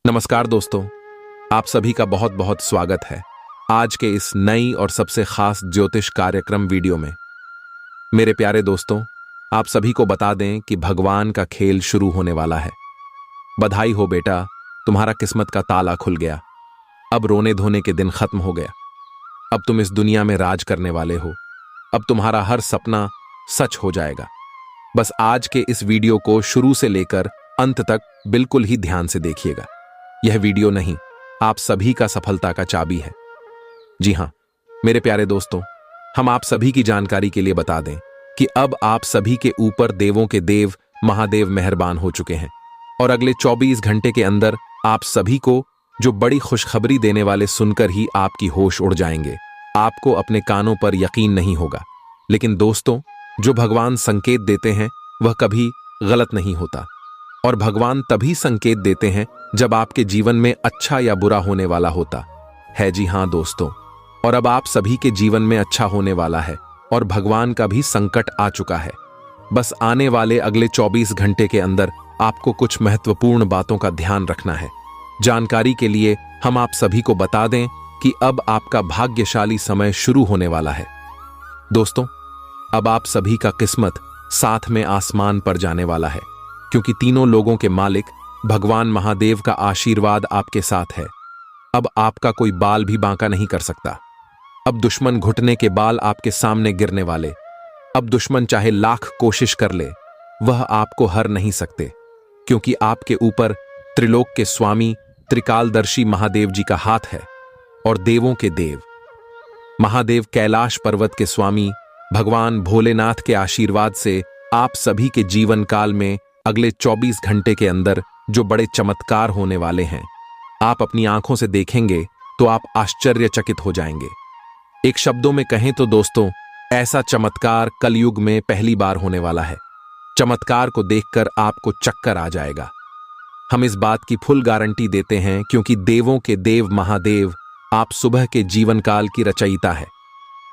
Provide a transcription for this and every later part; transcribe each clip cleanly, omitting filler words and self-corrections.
नमस्कार दोस्तों, आप सभी का बहुत बहुत स्वागत है आज के इस नई और सबसे खास ज्योतिष कार्यक्रम वीडियो में। मेरे प्यारे दोस्तों, आप सभी को बता दें कि भगवान का खेल शुरू होने वाला है। बधाई हो बेटा, तुम्हारा किस्मत का ताला खुल गया। अब रोने धोने के दिन खत्म हो गया। अब तुम इस दुनिया में राज करने वाले हो। अब तुम्हारा हर सपना सच हो जाएगा। बस आज के इस वीडियो को शुरू से लेकर अंत तक बिल्कुल ही ध्यान से देखिएगा। यह वीडियो नहीं, आप सभी का सफलता का चाबी है। जी हां मेरे प्यारे दोस्तों, हम आप सभी की जानकारी के लिए बता दें कि अब आप सभी के ऊपर देवों के देव महादेव मेहरबान हो चुके हैं और अगले 24 घंटे के अंदर आप सभी को जो बड़ी खुशखबरी देने वाले सुनकर ही आपकी होश उड़ जाएंगे। आपको अपने कानों पर यकीन नहीं होगा। लेकिन दोस्तों, जो भगवान संकेत देते हैं वह कभी गलत नहीं होता, और भगवान तभी संकेत देते हैं जब आपके जीवन में अच्छा या बुरा होने वाला होता है। जी हां दोस्तों, और अब आप सभी के जीवन में अच्छा होने वाला है और भगवान का भी संकट आ चुका है। बस आने वाले अगले 24 घंटे के अंदर आपको कुछ महत्वपूर्ण बातों का ध्यान रखना है। जानकारी के लिए हम आप सभी को बता दें कि अब आपका भाग्यशाली समय शुरू होने वाला है। दोस्तों, अब आप सभी का किस्मत साथ में आसमान पर जाने वाला है, क्योंकि तीनों लोगों के मालिक भगवान महादेव का आशीर्वाद आपके साथ है। अब आपका कोई बाल भी बांका नहीं कर सकता। अब दुश्मन घुटने के बाल आपके सामने गिरने वाले। अब दुश्मन चाहे लाख कोशिश कर ले, वह आपको हर नहीं सकते, क्योंकि आपके ऊपर त्रिलोक के स्वामी त्रिकालदर्शी महादेव जी का हाथ है। और देवों के देव महादेव कैलाश पर्वत के स्वामी भगवान भोलेनाथ के आशीर्वाद से आप सभी के जीवन काल में अगले 24 घंटे के अंदर जो बड़े चमत्कार होने वाले हैं, आप अपनी आंखों से देखेंगे तो आप आश्चर्यचकित हो जाएंगे। एक शब्दों में कहें तो दोस्तों, ऐसा चमत्कार कलयुग में पहली बार होने वाला है। चमत्कार को देखकर आपको चक्कर आ जाएगा। हम इस बात की फुल गारंटी देते हैं, क्योंकि देवों के देव महादेव आप सुबह के जीवन काल की रचयिता है।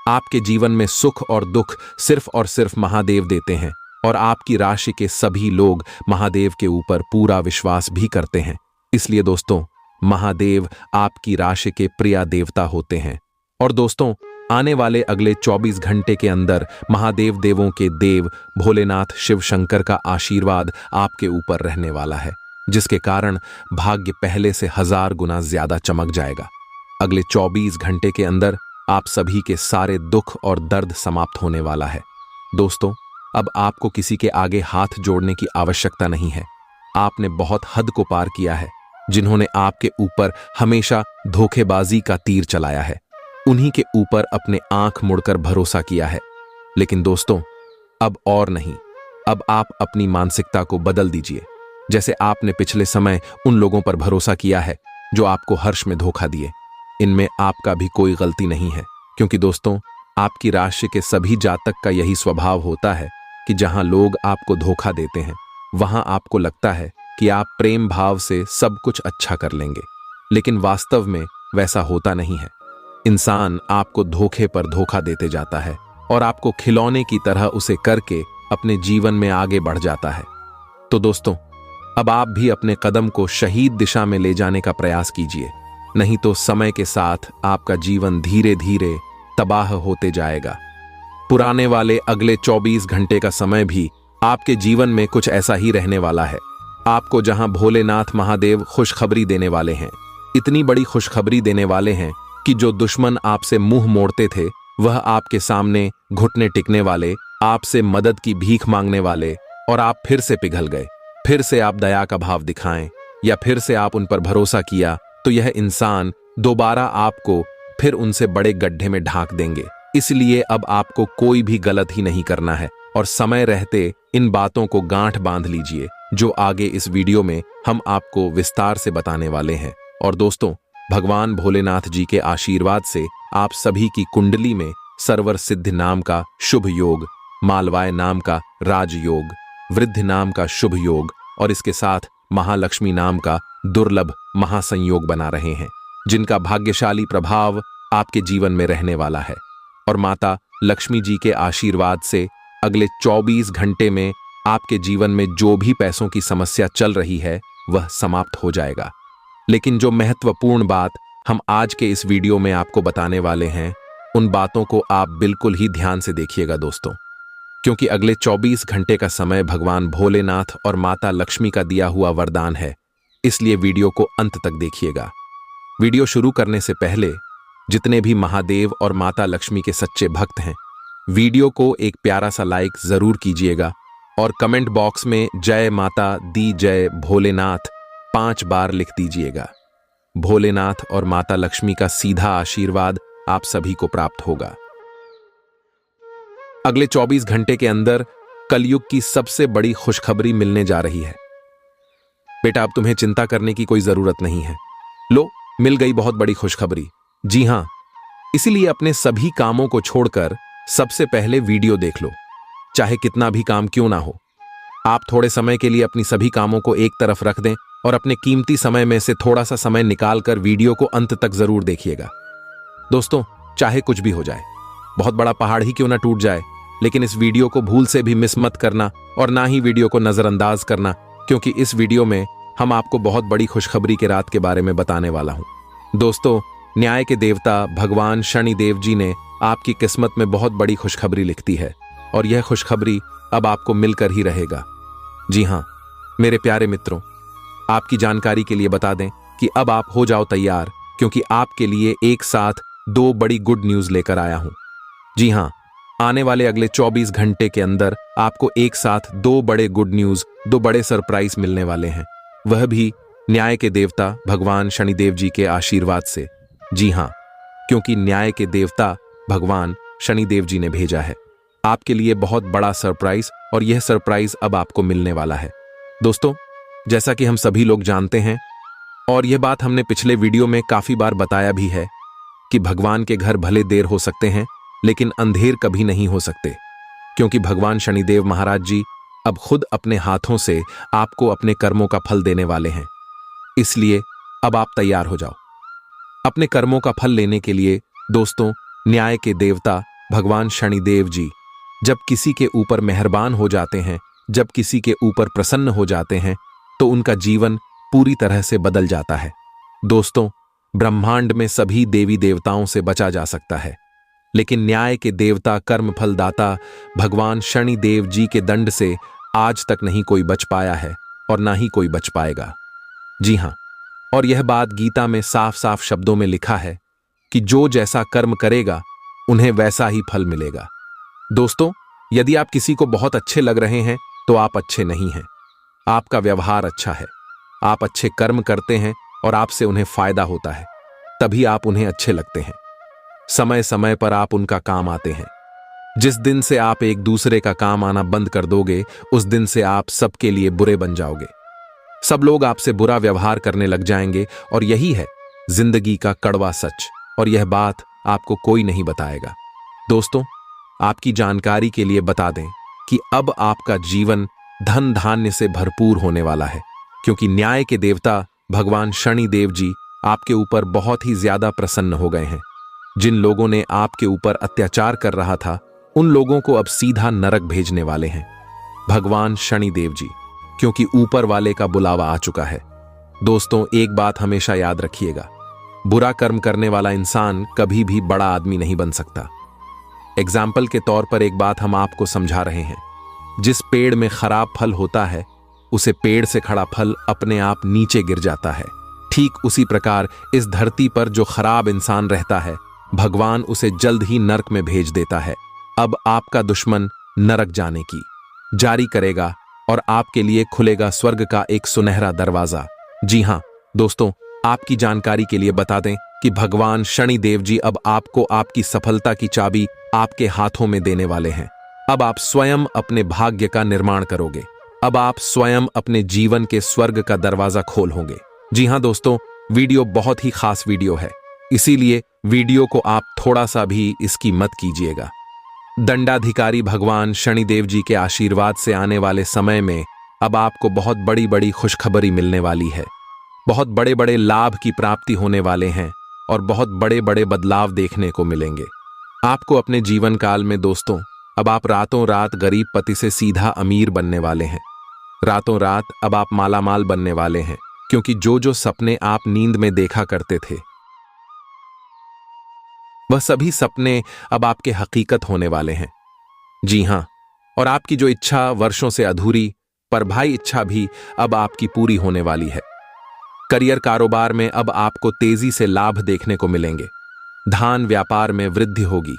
आपके जीवन में सुख और दुख सिर्फ और सिर्फ महादेव देते हैं, और आपकी राशि के सभी लोग महादेव के ऊपर पूरा विश्वास भी करते हैं। इसलिए दोस्तों, महादेव आपकी राशि के प्रिय देवता होते हैं। और दोस्तों, आने वाले अगले 24 घंटे के अंदर महादेव देवों के देव भोलेनाथ शिव शंकर का आशीर्वाद आपके ऊपर रहने वाला है, जिसके कारण भाग्य पहले से 1000 गुना ज्यादा चमक जाएगा। अगले 24 घंटे के अंदर आप सभी के सारे दुख और दर्द समाप्त होने वाला है। दोस्तों, अब आपको किसी के आगे हाथ जोड़ने की आवश्यकता नहीं है। आपने बहुत हद को पार किया है। जिन्होंने आपके ऊपर हमेशा धोखेबाजी का तीर चलाया है, उन्हीं के ऊपर अपने आंख मुड़कर भरोसा किया है। लेकिन दोस्तों, अब और नहीं। अब आप अपनी मानसिकता को बदल दीजिए। जैसे आपने पिछले समय उन लोगों पर भरोसा किया है जो आपको हर्ष में धोखा दिए। इनमें आपका भी कोई गलती नहीं है, क्योंकि दोस्तों, आपकी राशि के सभी जातक का यही स्वभाव होता है कि जहां लोग आपको धोखा देते हैं, वहां आपको लगता है कि आप प्रेम भाव से सब कुछ अच्छा कर लेंगे। लेकिन वास्तव में वैसा होता नहीं है। इंसान आपको धोखे पर धोखा देते जाता है और आपको खिलौने की तरह उसे करके अपने जीवन में आगे बढ़ जाता है। तो दोस्तों, अब आप भी अपने कदम को शहीद दिशा में ले जाने का प्रयास कीजिए, नहीं तो समय के साथ आपका जीवन धीरे धीरे तबाह होते जाएगा। पुराने वाले अगले 24 घंटे का समय भी आपके जीवन में कुछ ऐसा ही रहने वाला है। आपको जहां भोलेनाथ महादेव खुशखबरी देने वाले हैं, इतनी बड़ी खुशखबरी देने वाले हैं कि जो दुश्मन आपसे मुंह मोड़ते थे, वह आपके सामने घुटने टिकने वाले, आपसे मदद की भीख मांगने वाले, और आप फिर से पिघल गए। फिर से आप दया का भाव दिखाएं या फिर से आप उन पर भरोसा किया, तो यह इंसान दोबारा आपको फिर उनसे बड़े गड्ढे में ढांक देंगे। इसलिए अब आपको कोई भी गलत ही नहीं करना है, और समय रहते इन बातों को गांठ बांध लीजिए, जो आगे इस वीडियो में हम आपको विस्तार से बताने वाले हैं। और दोस्तों, भगवान भोलेनाथ जी के आशीर्वाद से आप सभी की कुंडली में सर्वर सिद्ध नाम का शुभ योग, मालवाय नाम का राजयोग, वृद्ध नाम का शुभ योग, और इसके साथ महालक्ष्मी नाम का दुर्लभ महासंयोग बना रहे हैं, जिनका भाग्यशाली प्रभाव आपके जीवन में रहने वाला है। और माता लक्ष्मी जी के आशीर्वाद से अगले 24 घंटे में आपके जीवन में जो भी पैसों की समस्या चल रही है, वह समाप्त हो जाएगा। लेकिन जो महत्वपूर्ण बात हम आज के इस वीडियो में आपको बताने वाले हैं, उन बातों को आप बिल्कुल ही ध्यान से देखिएगा दोस्तों, क्योंकि अगले 24 घंटे का समय भगवान भोलेनाथ और माता लक्ष्मी का दिया हुआ वरदान है। इसलिए वीडियो को अंत तक देखिएगा। वीडियो शुरू करने से पहले जितने भी महादेव और माता लक्ष्मी के सच्चे भक्त हैं, वीडियो को एक प्यारा सा लाइक जरूर कीजिएगा और कमेंट बॉक्स में जय माता दी जय भोलेनाथ 5 बार लिख दीजिएगा। भोलेनाथ और माता लक्ष्मी का सीधा आशीर्वाद आप सभी को प्राप्त होगा। अगले 24 घंटे के अंदर कलयुग की सबसे बड़ी खुशखबरी मिलने जा रही है। बेटा, अब तुम्हें चिंता करने की कोई जरूरत नहीं है। लो, मिल गई बहुत बड़ी खुशखबरी। जी हां, इसीलिए अपने सभी कामों को छोड़कर सबसे पहले वीडियो देख लो, चाहे कितना भी काम क्यों ना हो। आप थोड़े समय के लिए अपनी सभी कामों को एक तरफ रख दें और अपने कीमती समय में से थोड़ा सा समय निकालकर वीडियो को अंत तक जरूर देखिएगा। दोस्तों, चाहे कुछ भी हो जाए, बहुत बड़ा पहाड़ ही क्यों ना टूट जाए, लेकिन इस वीडियो को भूल से भी मिस मत करना और ना ही वीडियो को नजरअंदाज करना, क्योंकि इस वीडियो में हम आपको बहुत बड़ी खुशखबरी के रात के बारे में बताने वाला हूं। दोस्तों, न्याय के देवता भगवान शनिदेव जी ने आपकी किस्मत में बहुत बड़ी खुशखबरी लिख दी है और यह खुशखबरी अब आपको मिलकर ही रहेगा। जी हां मेरे प्यारे मित्रों, आपकी जानकारी के लिए बता दें कि अब आप हो जाओ तैयार, क्योंकि आपके लिए एक साथ 2 बड़ी गुड न्यूज लेकर आया हूं। जी हां, आने वाले अगले 24 घंटे के अंदर आपको एक साथ 2 बड़े गुड न्यूज, 2 बड़े सरप्राइज मिलने वाले हैं, वह भी न्याय के देवता भगवान शनिदेव जी के आशीर्वाद से। जी हां, क्योंकि न्याय के देवता भगवान शनिदेव जी ने भेजा है आपके लिए बहुत बड़ा सरप्राइज, और यह सरप्राइज अब आपको मिलने वाला है। दोस्तों, जैसा कि हम सभी लोग जानते हैं और यह बात हमने पिछले वीडियो में काफी बार बताया भी है कि भगवान के घर भले देर हो सकते हैं, लेकिन अंधेर कभी नहीं हो सकते, क्योंकि भगवान शनिदेव महाराज जी अब खुद अपने हाथों से आपको अपने कर्मों का फल देने वाले हैं। इसलिए अब आप तैयार हो जाओ अपने कर्मों का फल लेने के लिए। दोस्तों, न्याय के देवता भगवान शनिदेव जी जब किसी के ऊपर मेहरबान हो जाते हैं, जब किसी के ऊपर प्रसन्न हो जाते हैं, तो उनका जीवन पूरी तरह से बदल जाता है। दोस्तों, ब्रह्मांड में सभी देवी देवताओं से बचा जा सकता है, लेकिन न्याय के देवता कर्म फलदाता भगवान शनिदेव जी के दंड से आज तक नहीं कोई बच पाया है और ना ही कोई बच पाएगा। जी हां, और यह बात गीता में साफ साफ शब्दों में लिखा है कि जो जैसा कर्म करेगा उन्हें वैसा ही फल मिलेगा। दोस्तों, यदि आप किसी को बहुत अच्छे लग रहे हैं तो आप अच्छे नहीं हैं। आपका व्यवहार अच्छा है, आप अच्छे कर्म करते हैं और आपसे उन्हें फायदा होता है, तभी आप उन्हें अच्छे लगते हैं। समय समय पर आप उनका काम आते हैं। जिस दिन से आप एक दूसरे का काम आना बंद कर दोगे, उस दिन से आप सबके लिए बुरे बन जाओगे। सब लोग आपसे बुरा व्यवहार करने लग जाएंगे और यही है जिंदगी का कड़वा सच, और यह बात आपको कोई नहीं बताएगा। दोस्तों, आपकी जानकारी के लिए बता दें कि अब आपका जीवन धन धान्य से भरपूर होने वाला है, क्योंकि न्याय के देवता भगवान शनिदेव जी आपके ऊपर बहुत ही ज्यादा प्रसन्न हो गए हैं। जिन लोगों ने आपके ऊपर अत्याचार कर रहा था, उन लोगों को अब सीधा नरक भेजने वाले हैं भगवान शनिदेव जी, क्योंकि ऊपर वाले का बुलावा आ चुका है। दोस्तों, एक बात हमेशा याद रखिएगा, बुरा कर्म करने वाला इंसान कभी भी बड़ा आदमी नहीं बन सकता। एग्जाम्पल के तौर पर एक बात हम आपको समझा रहे हैं, जिस पेड़ में खराब फल होता है, उसे पेड़ से खड़ा फल अपने आप नीचे गिर जाता है। ठीक उसी प्रकार इस धरती पर जो खराब इंसान रहता है, भगवान उसे जल्द ही नरक में भेज देता है। अब आपका दुश्मन नरक जाने की जारी करेगा और आपके लिए खुलेगा स्वर्ग का एक सुनहरा दरवाजा। जी हां दोस्तों, आपकी जानकारी के लिए बता दें कि भगवान शनिदेव जी अब आपको आपकी सफलता की चाबी आपके हाथों में देने वाले हैं। अब आप स्वयं अपने भाग्य का निर्माण करोगे। अब आप स्वयं अपने जीवन के स्वर्ग का दरवाजा खोल होंगे। जी हां दोस्तों, वीडियो बहुत ही खास वीडियो है, इसीलिए वीडियो को आप थोड़ा सा भी इसकी मत कीजिएगा। दंडाधिकारी भगवान शनिदेव जी के आशीर्वाद से आने वाले समय में अब आपको बहुत बड़ी बड़ी खुशखबरी मिलने वाली है। बहुत बड़े बड़े लाभ की प्राप्ति होने वाले हैं और बहुत बड़े बड़े बदलाव देखने को मिलेंगे आपको अपने जीवन काल में। दोस्तों, अब आप रातों रात गरीब पति से सीधा अमीर बनने वाले हैं। रातों रात अब आप मालामाल बनने वाले हैं, क्योंकि जो जो सपने आप नींद में देखा करते थे वह सभी सपने अब आपके हकीकत होने वाले हैं। जी हां, और आपकी जो इच्छा वर्षों से अधूरी पर भाई इच्छा भी अब आपकी पूरी होने वाली है। करियर कारोबार में अब आपको तेजी से लाभ देखने को मिलेंगे। धान व्यापार में वृद्धि होगी।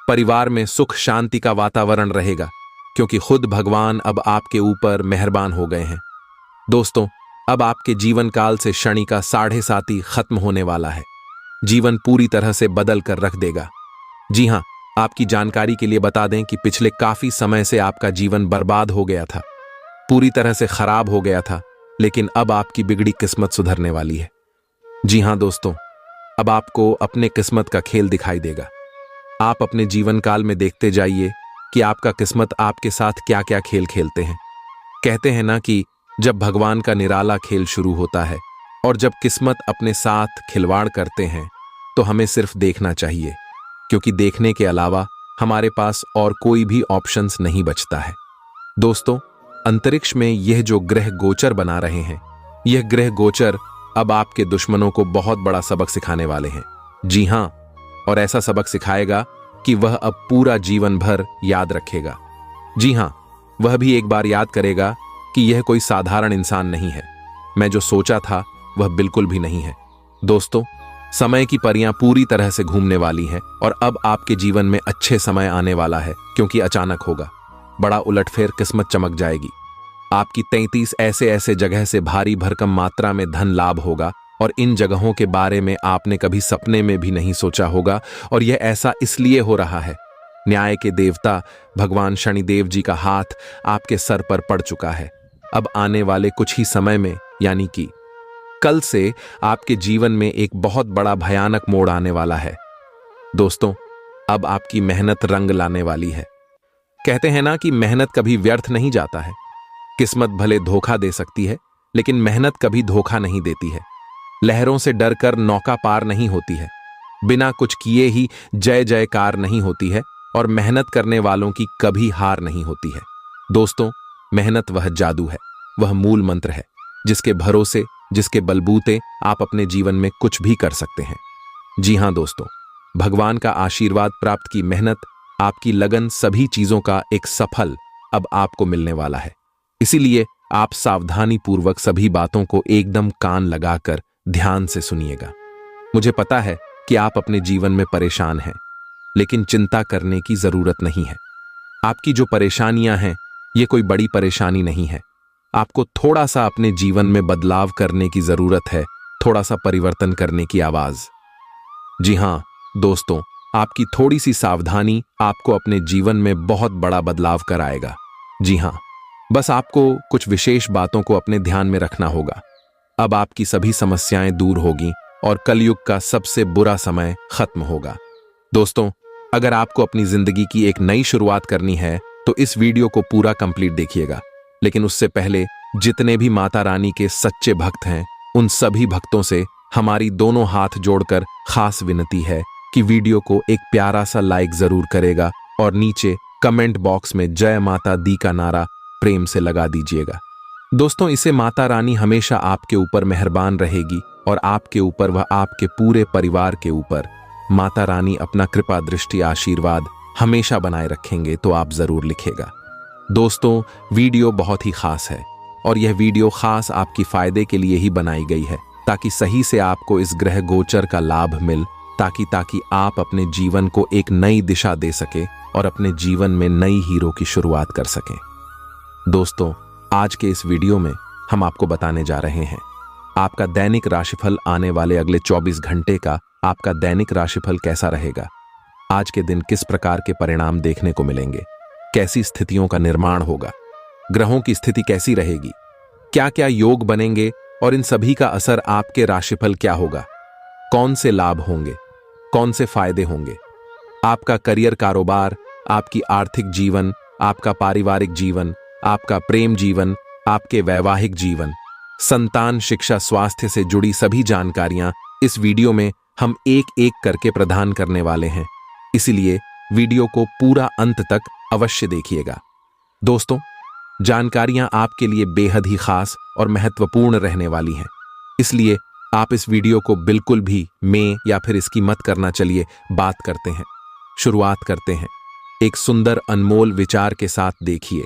परिवार में सुख शांति का वातावरण रहेगा, क्योंकि खुद भगवान अब आपके ऊपर मेहरबान हो गए हैं। दोस्तों, अब आपके जीवन काल से शनि का 7.5 खत्म होने वाला है। जीवन पूरी तरह से बदल कर रख देगा। जी हां, आपकी जानकारी के लिए बता दें कि पिछले काफी समय से आपका जीवन बर्बाद हो गया था, पूरी तरह से खराब हो गया था, लेकिन अब आपकी बिगड़ी किस्मत सुधरने वाली है। जी हां दोस्तों, अब आपको अपने किस्मत का खेल दिखाई देगा। आप अपने जीवन काल में देखते जाइए कि आपका किस्मत आपके साथ क्या क्या खेल खेलते हैं। कहते हैं ना कि जब भगवान का निराला खेल शुरू होता है और जब किस्मत अपने साथ खिलवाड़ करते हैं तो हमें सिर्फ देखना चाहिए, क्योंकि देखने के अलावा हमारे पास और कोई भी ऑप्शंस नहीं बचता है। दोस्तों, अंतरिक्ष में यह जो ग्रह गोचर बना रहे हैं, यह ग्रह गोचर अब आपके दुश्मनों को बहुत बड़ा सबक सिखाने वाले हैं। जी हां, और ऐसा सबक सिखाएगा कि वह अब पूरा जीवन भर याद रखेगा। जी हां, वह भी एक बार याद करेगा कि यह कोई साधारण इंसान नहीं है। मैं जो सोचा था वह बिल्कुल भी नहीं है। दोस्तों, समय की परियां पूरी तरह से घूमने वाली हैं और अब आपके जीवन में अच्छे समय आने वाला है, क्योंकि अचानक होगा। बड़ा उलटफेर किस्मत चमक जाएगी। आपकी 33 ऐसे ऐसे जगह से भारी भरकम मात्रा में धन लाभ होगा और इन जगहों के बारे में आपने कभी सपने में भी नहीं सोचा होगा, और यह ऐसा इसलिए हो रहा है। न्याय के देवता भगवान शनिदेव जी का हाथ आपके सर पर पड़ चुका है। अब आने वाले कुछ ही समय में, यानी कि कल से, आपके जीवन में एक बहुत बड़ा भयानक मोड़ आने वाला है। दोस्तों, अब आपकी मेहनत रंग लाने वाली है। कहते हैं ना कि मेहनत कभी व्यर्थ नहीं जाता है। किस्मत भले धोखा दे सकती है, लेकिन मेहनत कभी धोखा नहीं देती है। लहरों से डरकर नौका पार नहीं होती है। बिना कुछ किए ही जय जयकार नहीं होती है, और मेहनत करने वालों की कभी हार नहीं होती है। दोस्तों, मेहनत वह जादू है, वह मूल मंत्र है, जिसके भरोसे, जिसके बलबूते आप अपने जीवन में कुछ भी कर सकते हैं। जी हां दोस्तों, भगवान का आशीर्वाद प्राप्त की मेहनत, आपकी लगन, सभी चीजों का एक सफल अब आपको मिलने वाला है। इसीलिए आप सावधानी पूर्वक सभी बातों को एकदम कान लगाकर ध्यान से सुनिएगा। मुझे पता है कि आप अपने जीवन में परेशान हैं, लेकिन चिंता करने की जरूरत नहीं है। आपकी जो परेशानियां हैं, ये कोई बड़ी परेशानी नहीं है। आपको थोड़ा सा अपने जीवन में बदलाव करने की जरूरत है, थोड़ा सा परिवर्तन करने की आवाज। जी हां दोस्तों, आपकी थोड़ी सी सावधानी आपको अपने जीवन में बहुत बड़ा बदलाव कराएगा। जी हां, बस आपको कुछ विशेष बातों को अपने ध्यान में रखना होगा। अब आपकी सभी समस्याएं दूर होगी और कलयुग का सबसे बुरा समय खत्म होगा। दोस्तों, अगर आपको अपनी जिंदगी की एक नई शुरुआत करनी है तो इस वीडियो को पूरा कंप्लीट देखिएगा। लेकिन उससे पहले जितने भी माता रानी के सच्चे भक्त हैं, उन सभी भक्तों से हमारी दोनों हाथ जोड़कर खास विनती है कि वीडियो को एक प्यारा सा लाइक जरूर करेगा और नीचे कमेंट बॉक्स में जय माता दी का नारा प्रेम से लगा दीजिएगा। दोस्तों, इसे माता रानी हमेशा आपके ऊपर मेहरबान रहेगी और आपके ऊपर, वह आपके पूरे परिवार के ऊपर माता रानी अपना कृपा दृष्टि आशीर्वाद हमेशा बनाए रखेंगे, तो आप जरूर लिखेगा। दोस्तों, वीडियो बहुत ही खास है और यह वीडियो खास आपकी फायदे के लिए ही बनाई गई है, ताकि सही से आपको इस ग्रह गोचर का लाभ मिल, ताकि आप अपने जीवन को एक नई दिशा दे सके और अपने जीवन में नई हीरो की शुरुआत कर सकें। दोस्तों, आज के इस वीडियो में हम आपको बताने जा रहे हैं आपका दैनिक राशिफल, आने वाले अगले 24 घंटे का आपका दैनिक राशिफल कैसा रहेगा। आज के दिन किस प्रकार के परिणाम देखने को मिलेंगे, कैसी स्थितियों का निर्माण होगा, ग्रहों की स्थिति कैसी रहेगी, क्या क्या योग बनेंगे और इन सभी का असर आपके राशिफल क्या होगा, कौन से लाभ होंगे, कौन से फायदे होंगे, आपका करियर कारोबार, आपकी आर्थिक जीवन, आपका पारिवारिक जीवन, आपका प्रेम जीवन, आपके वैवाहिक जीवन, संतान, शिक्षा, स्वास्थ्य से जुड़ी सभी जानकारियां इस वीडियो में हम एक एक करके प्रदान करने वाले हैं। इसलिए वीडियो को पूरा अंत तक अवश्य देखिएगा। दोस्तों, जानकारियां आपके लिए बेहद ही खास और महत्वपूर्ण रहने वाली हैं। इसलिए आप इस वीडियो को बिल्कुल भी में या फिर इसकी मत करना। चलिए बात करते हैं, शुरुआत करते हैं एक सुंदर अनमोल विचार के साथ। देखिए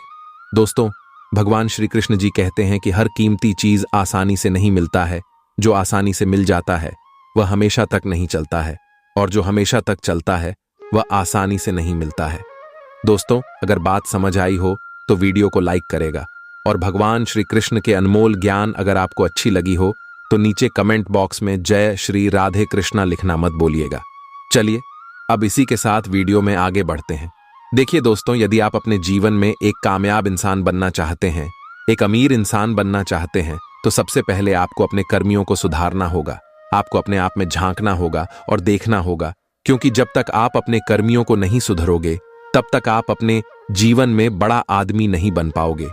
दोस्तों, भगवान श्री कृष्ण जी कहते हैं कि हर कीमती चीज आसानी से नहीं मिलता है। जो आसानी से मिल जाता है वह हमेशा तक नहीं चलता है, और जो हमेशा तक चलता है वह आसानी से नहीं मिलता है। दोस्तों, अगर बात समझ आई हो तो वीडियो को लाइक करेगा, और भगवान श्री कृष्ण के अनमोल ज्ञान अगर आपको अच्छी लगी हो तो नीचे कमेंट बॉक्स में जय श्री राधे कृष्णा लिखना मत बोलिएगा। चलिए अब इसी के साथ वीडियो में आगे बढ़ते हैं। देखिए दोस्तों, यदि आप अपने जीवन में एक कामयाब इंसान बनना चाहते हैं, एक अमीर इंसान बनना चाहते हैं, तो सबसे पहले आपको अपने कर्मियों को सुधारना होगा। आपको अपने आप में झांकना होगा और देखना होगा, क्योंकि जब तक आप अपने कर्मियों को नहीं सुधरोगे तब तक आप अपने जीवन में बड़ा आदमी नहीं बन पाओगे।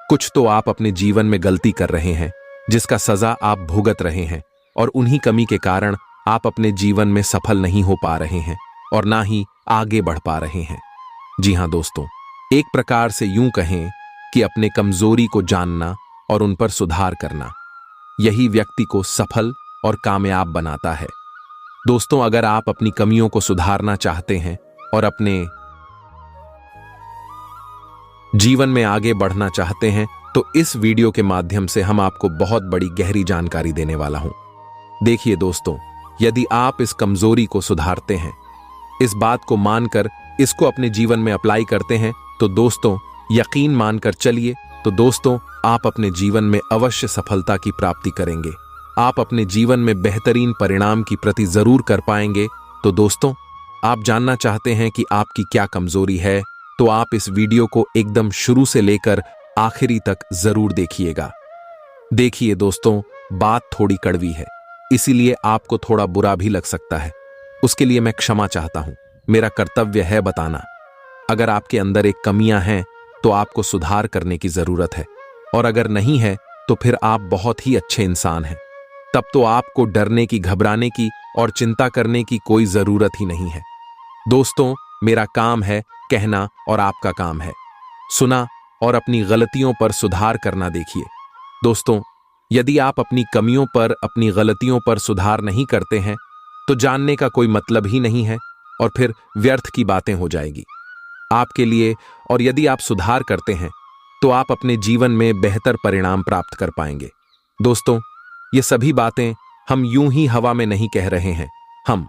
कुछ तो आप अपने जीवन में गलती कर रहे हैं जिसका सजा आप भुगत रहे हैं, और उन्हीं कमी के कारण आप अपने जीवन में सफल नहीं हो पा रहे हैं और ना ही आगे बढ़ पा रहे हैं। जी हां दोस्तों, एक प्रकार से यूं कहें कि अपने कमजोरी को जानना और उन पर सुधार करना, यही व्यक्ति को सफल और कामयाब बनाता है। दोस्तों, अगर आप अपनी कमियों को सुधारना चाहते हैं और अपने जीवन में आगे बढ़ना चाहते हैं, तो इस वीडियो के माध्यम से हम आपको बहुत बड़ी गहरी जानकारी देने वाला हूं। देखिए दोस्तों, यदि आप इस कमजोरी को सुधारते हैं, इस बात को मानकर इसको अपने जीवन में अप्लाई करते हैं, तो दोस्तों यकीन मानकर चलिए, तो दोस्तों आप अपने जीवन में अवश्य सफलता की प्राप्ति करेंगे। आप अपने जीवन में बेहतरीन परिणाम की प्रति जरूर कर पाएंगे। तो दोस्तों, आप जानना चाहते हैं कि आपकी क्या कमजोरी है, तो आप इस वीडियो को एकदम शुरू से लेकर आखिरी तक जरूर देखिएगा। देखिए दोस्तों, बात थोड़ी कड़वी है, इसीलिए आपको थोड़ा बुरा भी लग सकता है। उसके लिए मैं क्षमा चाहता हूं। मेरा कर्तव्य है बताना। अगर आपके अंदर एक कमियां हैं तो आपको सुधार करने की जरूरत है, और अगर नहीं है तो फिर आप बहुत ही अच्छे इंसान हैं। तब तो आपको डरने की, घबराने की और चिंता करने की कोई जरूरत ही नहीं है। दोस्तों, मेरा काम है कहना और आपका काम है सुना और अपनी गलतियों पर सुधार करना। देखिए दोस्तों, यदि आप अपनी कमियों पर, अपनी गलतियों पर सुधार नहीं करते हैं तो जानने का कोई मतलब ही नहीं है, और फिर व्यर्थ की बातें हो जाएगी आपके लिए। और यदि आप सुधार करते हैं तो आप अपने जीवन में बेहतर परिणाम प्राप्त कर पाएंगे। दोस्तों, ये सभी बातें हम यूं ही हवा में नहीं कह रहे हैं। हम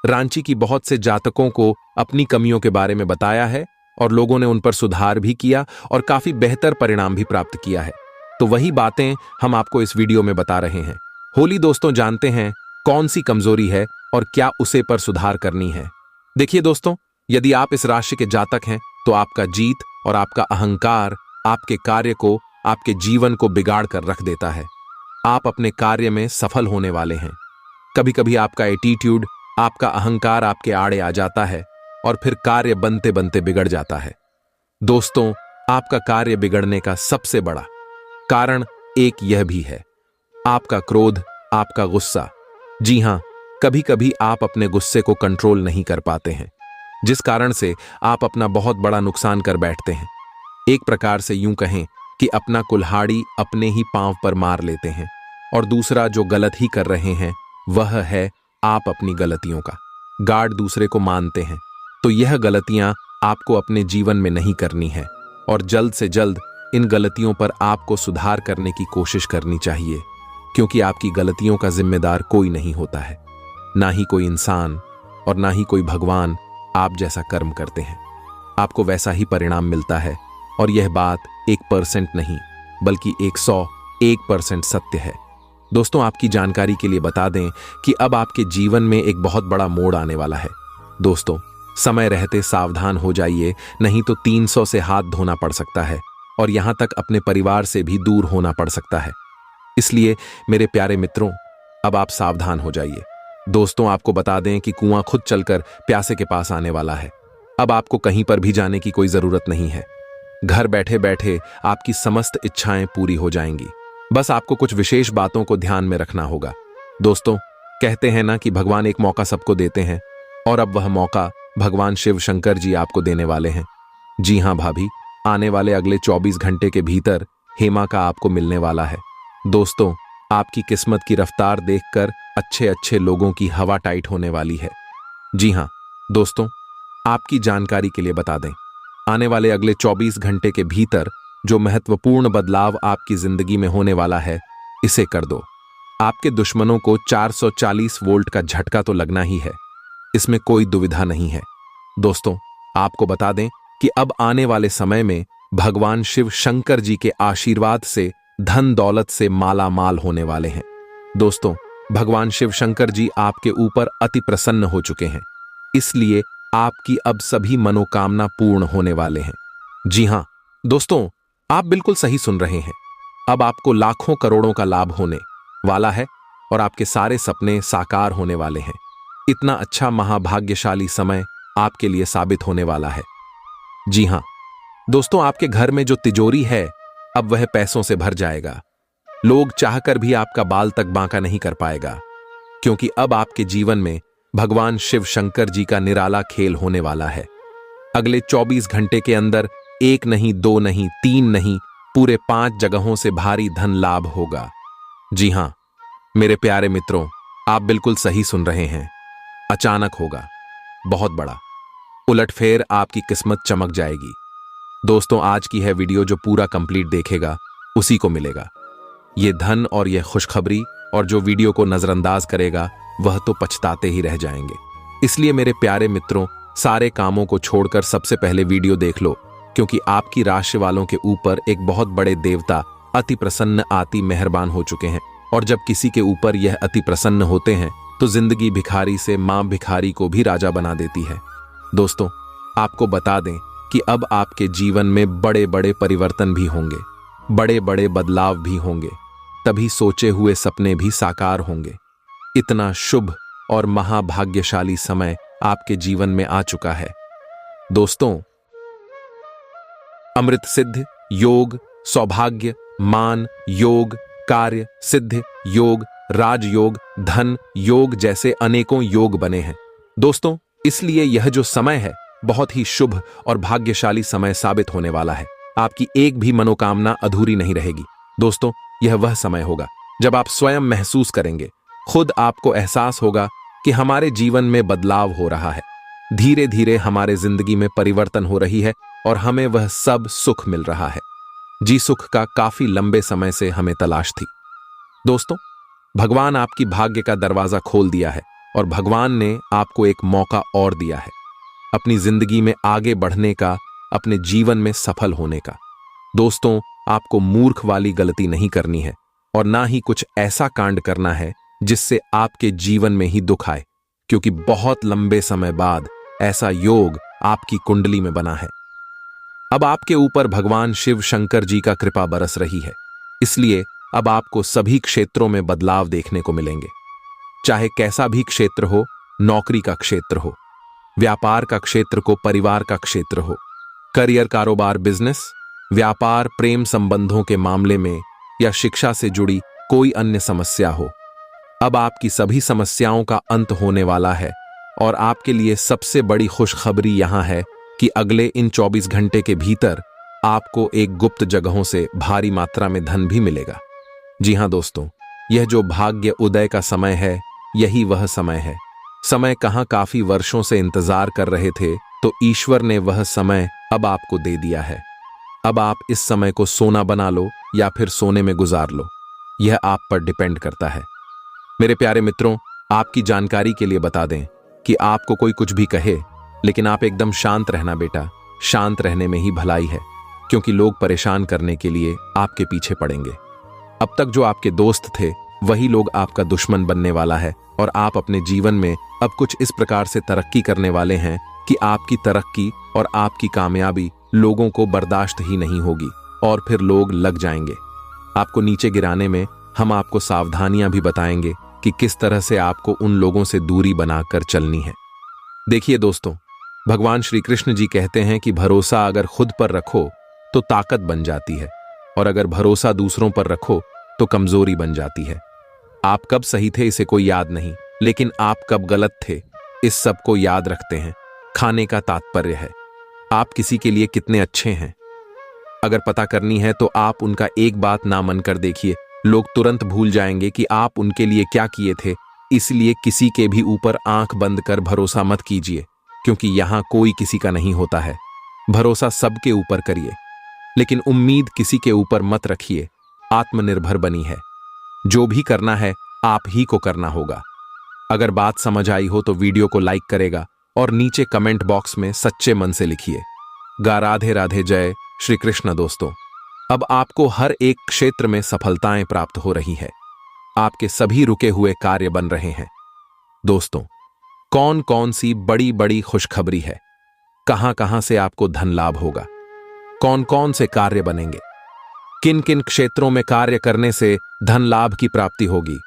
रांची की बहुत से जातकों को अपनी कमियों के बारे में बताया है, और लोगों ने उन पर सुधार भी किया और काफी बेहतर परिणाम भी प्राप्त किया है। तो वही बातें हम आपको इस वीडियो में बता रहे हैं। होली दोस्तों, जानते हैं कौन सी कमजोरी है और क्या उसे पर सुधार करनी है। देखिए दोस्तों, यदि आप इस राशि के जातक हैं तो आपका जीत और आपका अहंकार आपके कार्य को, आपके जीवन को बिगाड़ कर रख देता है। आप अपने कार्य में सफल होने वाले हैं। कभी कभी आपका एटीट्यूड, आपका अहंकार आपके आड़े आ जाता है और फिर कार्य बनते बनते बिगड़ जाता है। दोस्तों, आपका कार्य बिगड़ने का सबसे बड़ा कारण एक यह भी है, आपका क्रोध, आपका गुस्सा। जी हां, कभी कभी आप अपने गुस्से को कंट्रोल नहीं कर पाते हैं, जिस कारण से आप अपना बहुत बड़ा नुकसान कर बैठते हैं। एक प्रकार से यूं कहें कि अपना कुल्हाड़ी अपने ही पांव पर मार लेते हैं, और दूसरा जो गलत ही कर रहे हैं वह है आप अपनी गलतियों का गार्ड दूसरे को मानते हैं। तो यह गलतियां आपको अपने जीवन में नहीं करनी है, और जल्द से जल्द इन गलतियों पर आपको सुधार करने की कोशिश करनी चाहिए, क्योंकि आपकी गलतियों का जिम्मेदार कोई नहीं होता है, ना ही कोई इंसान और ना ही कोई भगवान। आप जैसा कर्म करते हैं आपको वैसा ही परिणाम मिलता है, और यह बात 1% नहीं बल्कि 101% सत्य है। दोस्तों, आपकी जानकारी के लिए बता दें कि अब आपके जीवन में एक बहुत बड़ा मोड़ आने वाला है। दोस्तों, समय रहते सावधान हो जाइए, नहीं तो 300 से हाथ धोना पड़ सकता है, और यहां तक अपने परिवार से भी दूर होना पड़ सकता है। इसलिए मेरे प्यारे मित्रों, अब आप सावधान हो जाइए। दोस्तों, आपको बता दें कि कुआं खुद चलकर प्यासे के पास आने वाला है। अब आपको कहीं पर भी जाने की कोई जरूरत नहीं है। घर बैठे बैठे आपकी समस्त इच्छाएं पूरी हो जाएंगी। बस आपको कुछ विशेष बातों को ध्यान में रखना होगा। दोस्तों, कहते हैं ना कि भगवान एक मौका सबको देते हैं, और अब वह मौका भगवान शिव शंकर जी आपको देने वाले हैं। जी हां भाभी, आने वाले अगले 24 घंटे के भीतर हेमा का आपको मिलने वाला है। दोस्तों, आपकी किस्मत की रफ्तार देखकर अच्छे अच्छे लोगों की हवा टाइट होने वाली है। जी हाँ दोस्तों, आपकी जानकारी के लिए बता दें, आने वाले अगले 24 घंटे के भीतर जो महत्वपूर्ण बदलाव आपकी जिंदगी में होने वाला है, इसे कर दो। आपके दुश्मनों को 440 वोल्ट का झटका तो लगना ही है, इसमें कोई दुविधा नहीं है। दोस्तों, आपको बता दें कि अब आने वाले समय में भगवान शिव शंकर जी के आशीर्वाद से धन दौलत से माला माल होने वाले हैं। दोस्तों, भगवान शिव शंकर जी आपके ऊपर अति प्रसन्न हो चुके हैं, इसलिए आपकी अब सभी मनोकामना पूर्ण होने वाले हैं। जी हां दोस्तों, आप बिल्कुल सही सुन रहे हैं। अब आपको लाखों करोड़ों का लाभ होने वाला है और आपके सारे सपने साकार होने वाले हैं। इतना अच्छा महाभाग्यशाली समय आपके लिए साबित होने वाला है। जी हां दोस्तों, आपके घर में जो तिजोरी है अब वह पैसों से भर जाएगा। लोग चाहकर भी आपका बाल तक बांका नहीं कर पाएगा, क्योंकि अब आपके जीवन में भगवान शिव शंकर जी का निराला खेल होने वाला है। अगले 24 घंटे के अंदर 1 नहीं, 2 नहीं, 3 नहीं, पूरे 5 जगहों से भारी धन लाभ होगा। जी हां मेरे प्यारे मित्रों, आप बिल्कुल सही सुन रहे हैं। अचानक होगा, बहुत बड़ा उलटफेर, आपकी किस्मत चमक जाएगी। दोस्तों, आज की है वीडियो जो पूरा कंप्लीट देखेगा उसी को मिलेगा ये धन और यह खुशखबरी, और जो वीडियो को नजरअंदाज करेगा वह तो पछताते ही रह जाएंगे। इसलिए मेरे प्यारे मित्रों, सारे कामों को छोड़कर सबसे पहले वीडियो देख लो, क्योंकि आपकी राशि वालों के ऊपर एक बहुत बड़े देवता अति प्रसन्न अति मेहरबान हो चुके हैं। और जब किसी के ऊपर यह अति प्रसन्न होते हैं तो जिंदगी भिखारी से मां भिखारी को भी राजा बना देती है। दोस्तों, आपको बता दें कि अब आपके जीवन में बड़े बड़े परिवर्तन भी होंगे, बड़े बड़े बदलाव भी होंगे, तभी सोचे हुए सपने भी साकार होंगे। इतना शुभ और महाभाग्यशाली समय आपके जीवन में आ चुका है। दोस्तों, अमृत सिद्ध योग, सौभाग्य, मान योग, कार्य सिद्ध योग, राजयोग, धन योग जैसे अनेकों योग बने हैं। दोस्तों, इसलिए यह जो समय है बहुत ही शुभ और भाग्यशाली समय साबित होने वाला है। आपकी एक भी मनोकामना अधूरी नहीं रहेगी। दोस्तों, यह वह समय होगा जब आप स्वयं महसूस करेंगे, खुद आपको एहसास होगा कि हमारे जीवन में बदलाव हो रहा है। धीरे धीरे हमारे जिंदगी में परिवर्तन हो रही है और हमें वह सब सुख मिल रहा है। जी, सुख का काफी लंबे समय से हमें तलाश थी। दोस्तों, भगवान आपकी भाग्य का दरवाजा खोल दिया है और भगवान ने आपको एक मौका और दिया है अपनी जिंदगी में आगे बढ़ने का, अपने जीवन में सफल होने का। दोस्तों, आपको मूर्ख वाली गलती नहीं करनी है और ना ही कुछ ऐसा कांड करना है जिससे आपके जीवन में ही दुख आए, क्योंकि बहुत लंबे समय बाद ऐसा योग आपकी कुंडली में बना है। अब आपके ऊपर भगवान शिव शंकर जी का कृपा बरस रही है, इसलिए अब आपको सभी क्षेत्रों में बदलाव देखने को मिलेंगे। चाहे कैसा भी क्षेत्र हो, नौकरी का क्षेत्र हो, व्यापार का क्षेत्र को परिवार का क्षेत्र हो, करियर, कारोबार, बिजनेस, व्यापार, प्रेम संबंधों के मामले में या शिक्षा से जुड़ी कोई अन्य समस्या हो, अब आपकी सभी समस्याओं का अंत होने वाला है। और आपके लिए सबसे बड़ी खुशखबरी यहां है कि अगले इन 24 घंटे के भीतर आपको एक गुप्त जगहों से भारी मात्रा में धन भी मिलेगा। जी हां दोस्तों, यह जो भाग्य उदय का समय है, यही वह समय है। समय कहां काफी वर्षों से इंतजार कर रहे थे, तो ईश्वर ने वह समय अब आपको दे दिया है। अब आप इस समय को सोना बना लो या फिर सोने में गुजार लो, यह आप पर डिपेंड करता है। मेरे प्यारे मित्रों, आपकी जानकारी के लिए बता दें कि आपको कोई कुछ भी कहे, लेकिन आप एकदम शांत रहना बेटा। शांत रहने में ही भलाई है, क्योंकि लोग परेशान करने के लिए आपके पीछे पड़ेंगे। अब तक जो आपके दोस्त थे वही लोग आपका दुश्मन बनने वाला है और आप अपने जीवन में अब कुछ इस प्रकार से तरक्की करने वाले हैं कि आपकी तरक्की और आपकी कामयाबी लोगों को बर्दाश्त ही नहीं होगी और फिर लोग लग जाएंगे आपको नीचे गिराने में। हम आपको सावधानियां भी बताएंगे कि किस तरह से आपको उन लोगों से दूरी बनाकर चलनी है। देखिए दोस्तों, भगवान श्री कृष्ण जी कहते हैं कि भरोसा अगर खुद पर रखो तो ताकत बन जाती है, और अगर भरोसा दूसरों पर रखो तो कमजोरी बन जाती है। आप कब सही थे इसे कोई याद नहीं, लेकिन आप कब गलत थे इस सब को याद रखते हैं। खाने का तात्पर्य है आप किसी के लिए कितने अच्छे हैं। अगर पता करनी है तो आप उनका एक बात ना मन कर देखिए, लोग तुरंत भूल जाएंगे कि आप उनके लिए क्या किए थे। इसलिए किसी के भी ऊपर आंख बंद कर भरोसा मत कीजिए, क्योंकि यहां कोई किसी का नहीं होता है। भरोसा सबके ऊपर करिए, लेकिन उम्मीद किसी के ऊपर मत रखिए। आत्मनिर्भर बनी है। जो भी करना है आप ही को करना होगा। अगर बात समझ आई हो तो वीडियो को लाइक करेगा और नीचे कमेंट बॉक्स में सच्चे मन से लिखिए गा राधे राधे जय श्री कृष्ण। दोस्तों, अब आपको हर एक क्षेत्र में सफलताएं प्राप्त हो रही है। आपके सभी रुके हुए कार्य बन रहे हैं। दोस्तों, कौन कौन सी बड़ी बड़ी खुशखबरी है, कहां कहां से आपको धन लाभ होगा, कौन कौन से कार्य बनेंगे, किन किन क्षेत्रों में कार्य करने से धन लाभ की प्राप्ति होगी,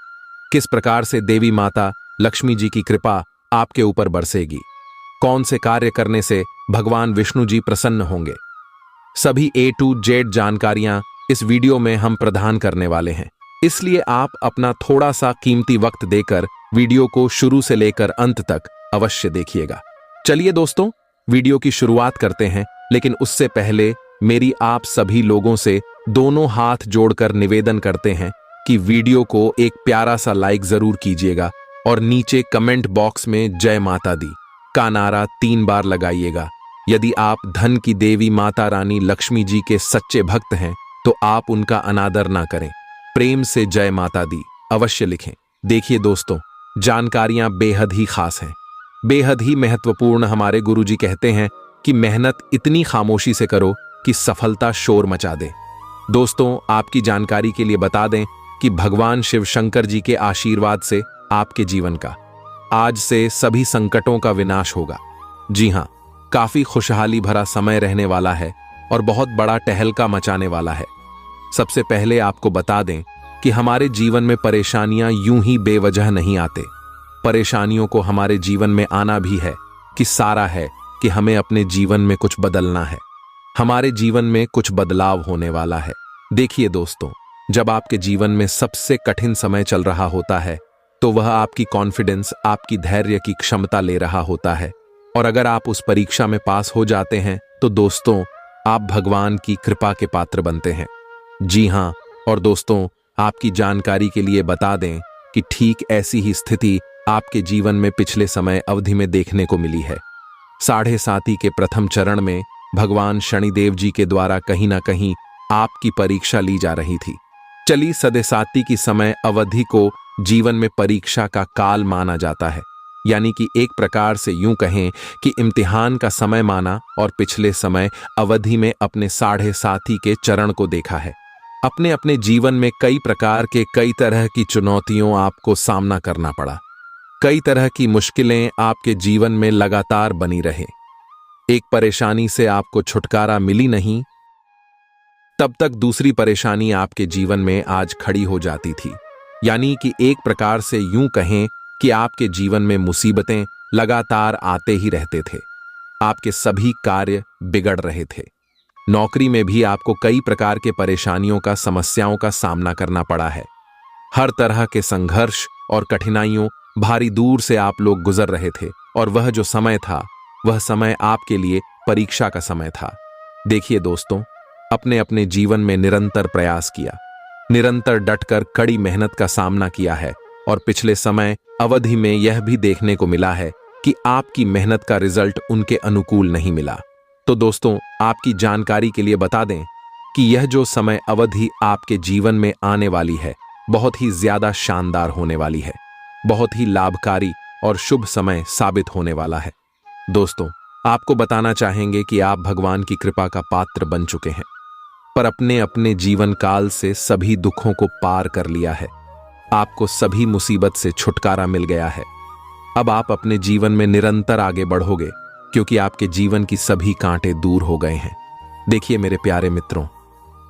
किस प्रकार से देवी माता लक्ष्मी जी की कृपा आपके ऊपर बरसेगी, कौन से कार्य करने से भगवान विष्णु जी प्रसन्न होंगे, सभी A to Z जानकारियां इस वीडियो में हम प्रदान करने वाले हैं। इसलिए आप अपना थोड़ा सा कीमती वक्त देकर वीडियो को शुरू से लेकर अंत तक अवश्य देखिएगा। चलिए दोस्तों, वीडियो की शुरुआत करते हैं, लेकिन उससे पहले मेरी आप सभी लोगों से दोनों हाथ जोड़कर निवेदन करते हैं कि वीडियो को एक प्यारा सा लाइक जरूर कीजिएगा और नीचे कमेंट बॉक्स में जय माता दी का नारा 3 बार लगाइएगा। यदि आप धन की देवी माता रानी लक्ष्मी जी के सच्चे भक्त हैं तो आप उनका अनादर ना करें, प्रेम से जय माता दी अवश्य लिखें। देखिए दोस्तों, जानकारियां बेहद ही खास हैं, बेहद ही महत्वपूर्ण। हमारे गुरुजी कहते हैं कि मेहनत इतनी खामोशी से करो कि सफलता शोर मचा दे। दोस्तों, आपकी जानकारी के लिए बता दें कि भगवान शिव शंकर जी के आशीर्वाद से आपके जीवन का आज से सभी संकटों का विनाश होगा। जी हां, काफी खुशहाली भरा समय रहने वाला है और बहुत बड़ा टहलका मचाने वाला है। सबसे पहले आपको बता दें कि हमारे जीवन में परेशानियां यूं ही बेवजह नहीं आते। परेशानियों को हमारे जीवन में आना भी है कि सारा है कि हमें अपने जीवन में कुछ बदलना है। हमारे जीवन में कुछ बदलाव होने वाला है। देखिए दोस्तों, जब आपके जीवन में सबसे कठिन समय चल रहा होता है तो वह आपकी कॉन्फिडेंस, आपकी धैर्य की क्षमता ले रहा होता है। और अगर आप उस परीक्षा में पास हो जाते हैं तो दोस्तों, आप भगवान की कृपा के पात्र बनते हैं। जी हां, और दोस्तों, आपकी जानकारी के लिए बता दें कि ठीक ऐसी ही स्थिति आपके जीवन में पिछले समय अवधि में देखने को मिली है। 7.5 के प्रथम चरण में भगवान शनिदेव जी के द्वारा कहीं ना कहीं आपकी परीक्षा ली जा रही थी। चली 7.5 की समय अवधि को जीवन में परीक्षा का काल माना जाता है, यानी कि एक प्रकार से यूं कहें कि इम्तिहान का समय माना। और पिछले समय अवधि में अपने 7.5 के चरण को देखा है। अपने अपने जीवन में कई प्रकार के कई तरह की चुनौतियों आपको सामना करना पड़ा। कई तरह की मुश्किलें आपके जीवन में लगातार बनी रहे। एक परेशानी से आपको छुटकारा मिली नहीं, तब तक दूसरी परेशानी आपके जीवन में आज खड़ी हो जाती थी। यानी कि एक प्रकार से यूं कहें कि आपके जीवन में मुसीबतें लगातार आते ही रहते थे। आपके सभी कार्य बिगड़ रहे थे। नौकरी में भी आपको कई प्रकार के परेशानियों का, समस्याओं का सामना करना पड़ा है। हर तरह के संघर्ष और कठिनाइयों भारी दूर से आप लोग गुजर रहे थे, और वह जो समय था वह समय आपके लिए परीक्षा का समय था। देखिए दोस्तों, अपने अपने जीवन में निरंतर प्रयास किया, निरंतर डटकर कड़ी मेहनत का सामना किया है, और पिछले समय अवधि में यह भी देखने को मिला है कि आपकी मेहनत का रिजल्ट उनके अनुकूल नहीं मिला। तो दोस्तों, आपकी जानकारी के लिए बता दें कि यह जो समय अवधि आपके जीवन में आने वाली है बहुत ही ज्यादा शानदार होने वाली है, बहुत ही लाभकारी और शुभ समय साबित होने वाला है। दोस्तों, आपको बताना चाहेंगे कि आप भगवान की कृपा का पात्र बन चुके हैं, पर अपने अपने जीवन काल से सभी दुखों को पार कर लिया है। आपको सभी मुसीबत से छुटकारा मिल गया है। अब आप अपने जीवन में निरंतर आगे बढ़ोगे, क्योंकि आपके जीवन की सभी कांटे दूर हो गए हैं। देखिए मेरे प्यारे मित्रों,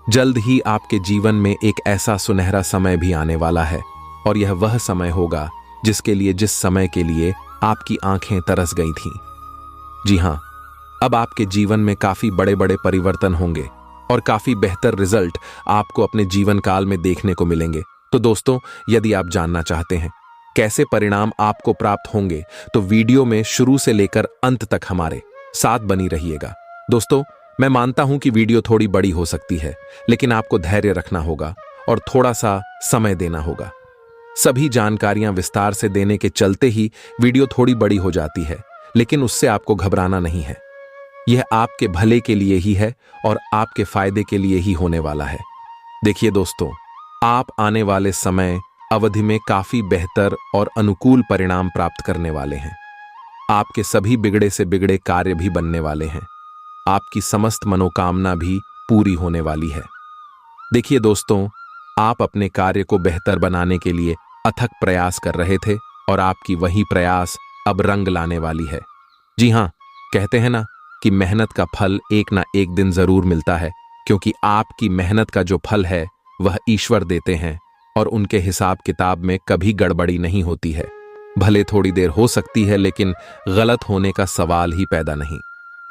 जल्द ही आपके जीवन में एक ऐसा सुनहरा समय भी आने वाला है, और यह वह समय होगा जिसके लिए, जिस समय के लिए आपकी आंखें तरस गई थीं। जी हां, अब आपके जीवन में काफी बड़े बड़े परिवर्तन होंगे और काफी बेहतर रिजल्ट आपको अपने जीवन काल में देखने को मिलेंगे। तो दोस्तों, यदि आप जानना चाहते हैं कैसे परिणाम आपको प्राप्त होंगे तो वीडियो में शुरू से लेकर अंत तक हमारे साथ बनी रहिएगा। दोस्तों, मैं मानता हूं कि वीडियो थोड़ी बड़ी हो सकती है, लेकिन आपको धैर्य रखना होगा और थोड़ा सा समय देना होगा। सभी जानकारियां विस्तार से देने के चलते ही वीडियो थोड़ी बड़ी हो जाती है, लेकिन उससे आपको घबराना नहीं है। यह आपके भले के लिए ही है और आपके फायदे के लिए ही होने वाला है। देखिए दोस्तों, आप आने वाले समय अवधि में काफी बेहतर और अनुकूल परिणाम प्राप्त करने वाले हैं। आपके सभी बिगड़े से बिगड़े कार्य भी बनने वाले हैं। आपकी समस्त मनोकामना भी पूरी होने वाली है। देखिए दोस्तों, आप अपने कार्य को बेहतर बनाने के लिए अथक प्रयास कर रहे थे और आपकी वही प्रयास अब रंग लाने वाली है। जी हां, कहते हैं ना कि मेहनत का फल एक ना एक दिन जरूर मिलता है, क्योंकि आपकी मेहनत का जो फल है वह ईश्वर देते हैं और उनके हिसाब किताब में कभी गड़बड़ी नहीं होती है। भले थोड़ी देर हो सकती है, लेकिन गलत होने का सवाल ही पैदा नहीं।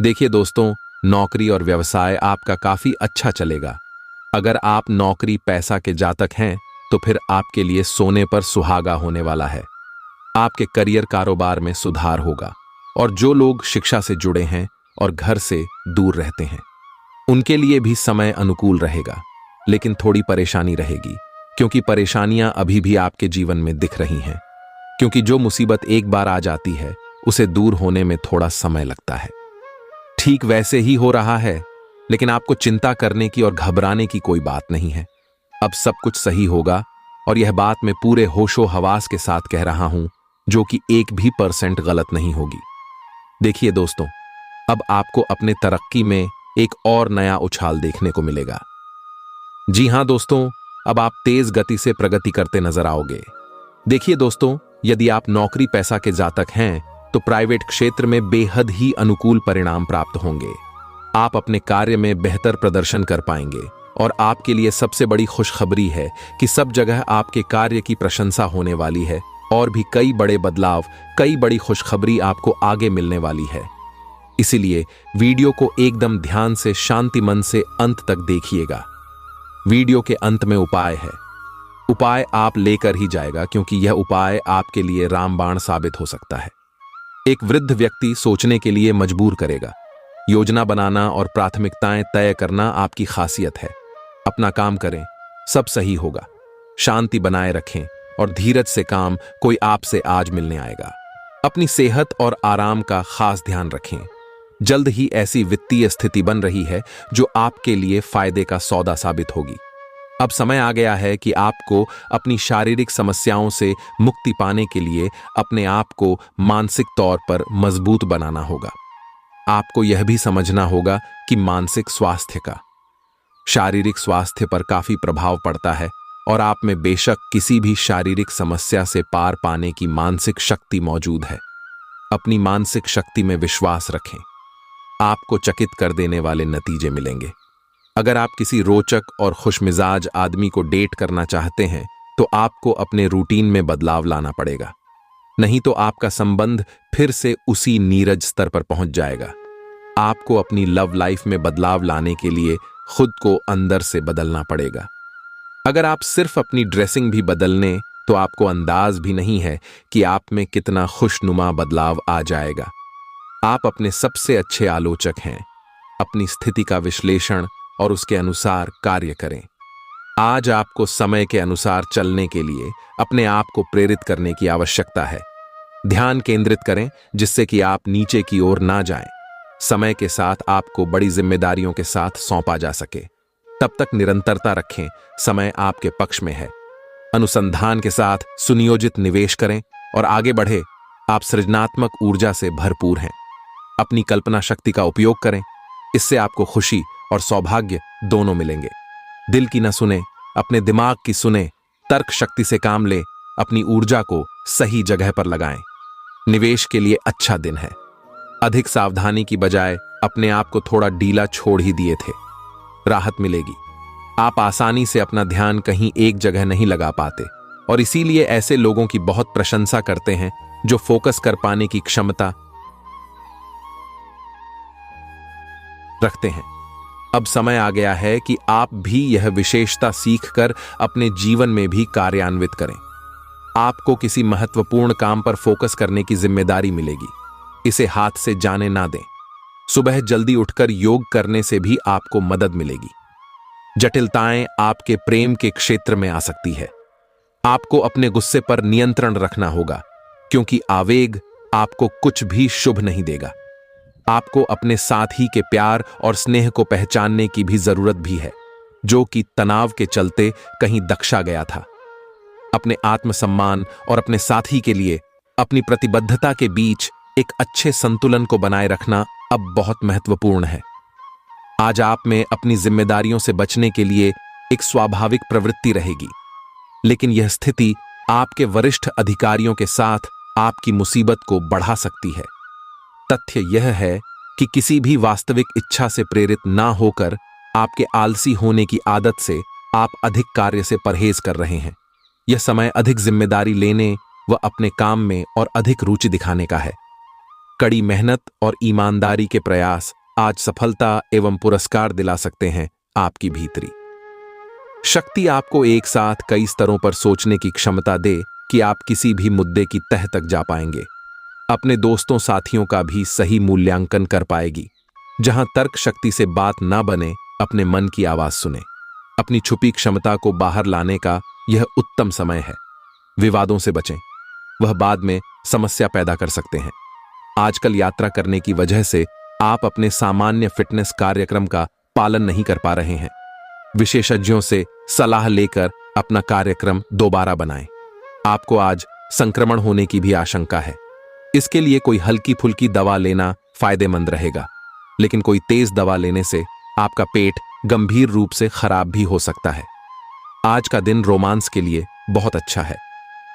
देखिए दोस्तों, नौकरी और व्यवसाय आपका काफी अच्छा चलेगा। अगर आप नौकरी पैसा के जातक हैं तो फिर आपके लिए सोने पर सुहागा होने वाला है। आपके करियर कारोबार में सुधार होगा और जो लोग शिक्षा से जुड़े हैं और घर से दूर रहते हैं उनके लिए भी समय अनुकूल रहेगा, लेकिन थोड़ी परेशानी रहेगी, क्योंकि परेशानियां अभी भी आपके जीवन में दिख रही हैं। क्योंकि जो मुसीबत एक बार आ जाती है उसे दूर होने में थोड़ा समय लगता है। ठीक वैसे ही हो रहा है, लेकिन आपको चिंता करने की और घबराने की कोई बात नहीं है। अब सब कुछ सही होगा और यह बात मैं पूरे होशो हवास के साथ कह रहा हूं, जो कि 1% भी गलत नहीं होगी। देखिए दोस्तों, अब आपको अपने तरक्की में एक और नया उछाल देखने को मिलेगा। जी हां दोस्तों, अब आप तेज गति से प्रगति करते नजर आओगे। देखिए दोस्तों, यदि आप नौकरी पैसा के जातक हैं तो प्राइवेट क्षेत्र में बेहद ही अनुकूल परिणाम प्राप्त होंगे। आप अपने कार्य में बेहतर प्रदर्शन कर पाएंगे और आपके लिए सबसे बड़ी खुशखबरी है कि सब जगह आपके कार्य की प्रशंसा होने वाली है और भी कई बड़े बदलाव, कई बड़ी खुशखबरी आपको आगे मिलने वाली है। इसीलिए वीडियो को एकदम ध्यान से, शांति मन से अंत तक देखिएगा। वीडियो के अंत में उपाय है। उपाय आप लेकर ही जाएगा, क्योंकि यह उपाय आपके लिए रामबाण साबित हो सकता है। एक वृद्ध व्यक्ति सोचने के लिए मजबूर करेगा। योजना बनाना और प्राथमिकताएं तय करना आपकी खासियत है। अपना काम करें, सब सही होगा। शांति बनाए रखें और धीरज से काम कोई आपसे आज मिलने आएगा। अपनी सेहत और आराम का खास ध्यान रखें। जल्द ही ऐसी वित्तीय स्थिति बन रही है जो आपके लिए फायदे का सौदा साबित होगी। अब समय आ गया है कि आपको अपनी शारीरिक समस्याओं से मुक्ति पाने के लिए अपने आप को मानसिक तौर पर मजबूत बनाना होगा। आपको यह भी समझना होगा कि मानसिक स्वास्थ्य का शारीरिक स्वास्थ्य पर काफी प्रभाव पड़ता है और आप में बेशक किसी भी शारीरिक समस्या से पार पाने की मानसिक शक्ति मौजूद है। अपनी मानसिक शक्ति में विश्वास रखें। आपको चकित कर देने वाले नतीजे मिलेंगे। अगर आप किसी रोचक और खुशमिजाज आदमी को डेट करना चाहते हैं तो आपको अपने रूटीन में बदलाव लाना पड़ेगा, नहीं तो आपका संबंध फिर से उसी नीरज स्तर पर पहुंच जाएगा। आपको अपनी लव लाइफ में बदलाव लाने के लिए खुद को अंदर से बदलना पड़ेगा। अगर आप सिर्फ अपनी ड्रेसिंग भी बदल लें तो आपको अंदाज भी नहीं है कि आप में कितना खुशनुमा बदलाव आ जाएगा। आप अपने सबसे अच्छे आलोचक हैं। अपनी स्थिति का विश्लेषण और उसके अनुसार कार्य करें। आज आपको समय के अनुसार चलने के लिए अपने आप को प्रेरित करने की आवश्यकता है। ध्यान केंद्रित करें जिससे कि आप नीचे की ओर ना जाएं। समय के साथ आपको बड़ी जिम्मेदारियों के साथ सौंपा जा सके, तब तक निरंतरता रखें। समय आपके पक्ष में है। अनुसंधान के साथ सुनियोजित निवेश करें और आगे बढ़े। आप सृजनात्मक ऊर्जा से भरपूर हैं। अपनी कल्पना शक्ति का उपयोग करें, इससे आपको खुशी और सौभाग्य दोनों मिलेंगे। दिल की न सुने, अपने दिमाग की सुने। तर्क शक्ति से काम ले, अपनी ऊर्जा को सही जगह पर लगाएं। निवेश के लिए अच्छा दिन है। अधिक सावधानी की बजाय अपने आप को थोड़ा ढीला छोड़ ही दिए थे। राहत मिलेगी। आप आसानी से अपना ध्यान कहीं एक जगह नहीं लगा पाते और इसीलिए ऐसे लोगों की बहुत प्रशंसा करते हैं जो फोकस कर पाने की क्षमता रखते हैं। अब समय आ गया है कि आप भी यह विशेषता सीखकर अपने जीवन में भी कार्यान्वित करें। आपको किसी महत्वपूर्ण काम पर फोकस करने की जिम्मेदारी मिलेगी। इसे हाथ से जाने ना दें। सुबह जल्दी उठकर योग करने से भी आपको मदद मिलेगी। जटिलताएं आपके प्रेम के क्षेत्र में आ सकती है। आपको अपने गुस्से पर नियंत्रण रखना होगा, क्योंकि आवेग आपको कुछ भी शुभ नहीं देगा। आपको अपने साथी के प्यार और स्नेह को पहचानने की भी जरूरत भी है, जो कि तनाव के चलते कहीं दक्षा गया था। अपने आत्मसम्मान और अपने साथी के लिए अपनी प्रतिबद्धता के बीच एक अच्छे संतुलन को बनाए रखना अब बहुत महत्वपूर्ण है। आज आप में अपनी जिम्मेदारियों से बचने के लिए एक स्वाभाविक प्रवृत्ति रहेगी, लेकिन यह स्थिति आपके वरिष्ठ अधिकारियों के साथ आपकी मुसीबत को बढ़ा सकती है। तथ्य यह है कि किसी भी वास्तविक इच्छा से प्रेरित ना होकर आपके आलसी होने की आदत से आप अधिक कार्य से परहेज कर रहे हैं। यह समय अधिक जिम्मेदारी लेने व अपने काम में और अधिक रुचि दिखाने का है। कड़ी मेहनत और ईमानदारी के प्रयास आज सफलता एवं पुरस्कार दिला सकते हैं। आपकी भीतरी शक्ति आपको एक साथ कई स्तरों पर सोचने की क्षमता दे कि आप किसी भी मुद्दे की तह तक जा पाएंगे। अपने दोस्तों साथियों का भी सही मूल्यांकन कर पाएगी। जहां तर्क शक्ति से बात ना बने, अपने मन की आवाज सुने। अपनी छुपी क्षमता को बाहर लाने का यह उत्तम समय है। विवादों से बचें, वह बाद में समस्या पैदा कर सकते हैं। आजकल यात्रा करने की वजह से आप अपने सामान्य फिटनेस कार्यक्रम का पालन नहीं कर पा रहे हैं। विशेषज्ञों से सलाह लेकर अपना कार्यक्रम दोबारा बनाएं। आपको आज संक्रमण होने की भी आशंका है। इसके लिए कोई हल्की फुल्की दवा लेना फायदेमंद रहेगा, लेकिन कोई तेज दवा लेने से आपका पेट गंभीर रूप से खराब भी हो सकता है। आज का दिन रोमांस के लिए बहुत अच्छा है।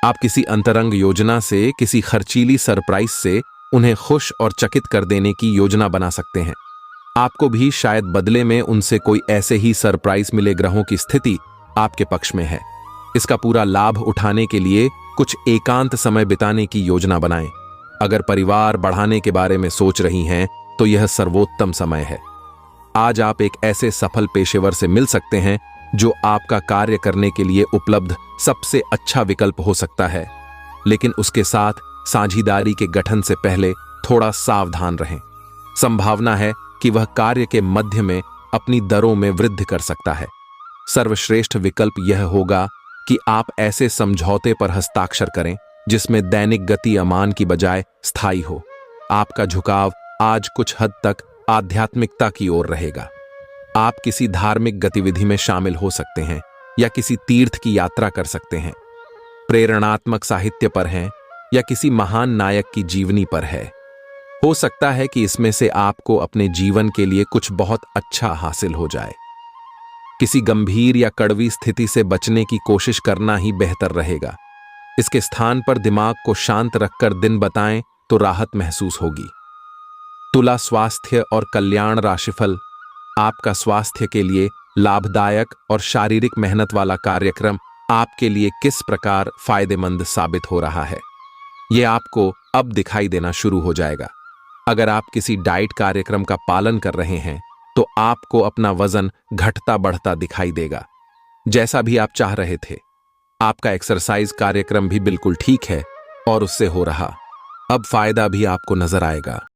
आप किसी अंतरंग योजना से, किसी खर्चीली सरप्राइज से उन्हें खुश और चकित कर देने की योजना बना सकते हैं। आपको भी शायद बदले में उनसे कोई ऐसे ही सरप्राइज मिले। ग्रहों की स्थिति आपके पक्ष में है। इसका पूरा लाभ उठाने के लिए कुछ एकांत समय बिताने की योजना बनाएं। अगर परिवार बढ़ाने के बारे में सोच रही हैं, तो यह सर्वोत्तम समय है। आज आप एक ऐसे सफल पेशेवर से मिल सकते हैं जो आपका कार्य करने के लिए उपलब्ध सबसे अच्छा विकल्प हो सकता है, लेकिन उसके साथ साझीदारी के गठन से पहले थोड़ा सावधान रहें। संभावना है कि वह कार्य के मध्य में अपनी दरों में वृद्धि कर सकता है। सर्वश्रेष्ठ विकल्प यह होगा कि आप ऐसे समझौते पर हस्ताक्षर करें जिसमें दैनिक गति अमान की बजाय स्थायी हो। आपका झुकाव आज कुछ हद तक आध्यात्मिकता की ओर रहेगा। आप किसी धार्मिक गतिविधि में शामिल हो सकते हैं या किसी तीर्थ की यात्रा कर सकते हैं। प्रेरणात्मक साहित्य पर हैं या किसी महान नायक की जीवनी पर है। हो सकता है कि इसमें से आपको अपने जीवन के लिए कुछ बहुत अच्छा हासिल हो जाए। किसी गंभीर या कड़वी स्थिति से बचने की कोशिश करना ही बेहतर रहेगा। इसके स्थान पर दिमाग को शांत रखकर दिन बताएं तो राहत महसूस होगी। तुला स्वास्थ्य और कल्याण राशिफल। आपका स्वास्थ्य के लिए लाभदायक और शारीरिक मेहनत वाला कार्यक्रम आपके लिए किस प्रकार फायदेमंद साबित हो रहा है, यह आपको अब दिखाई देना शुरू हो जाएगा। अगर आप किसी डाइट कार्यक्रम का पालन कर रहे हैं, तो आपको अपना वजन घटता बढ़ता दिखाई देगा, जैसा भी आप चाह रहे थे। आपका एक्सरसाइज कार्यक्रम भी बिल्कुल ठीक है और उससे हो रहा। अब फायदा भी आपको नजर आएगा।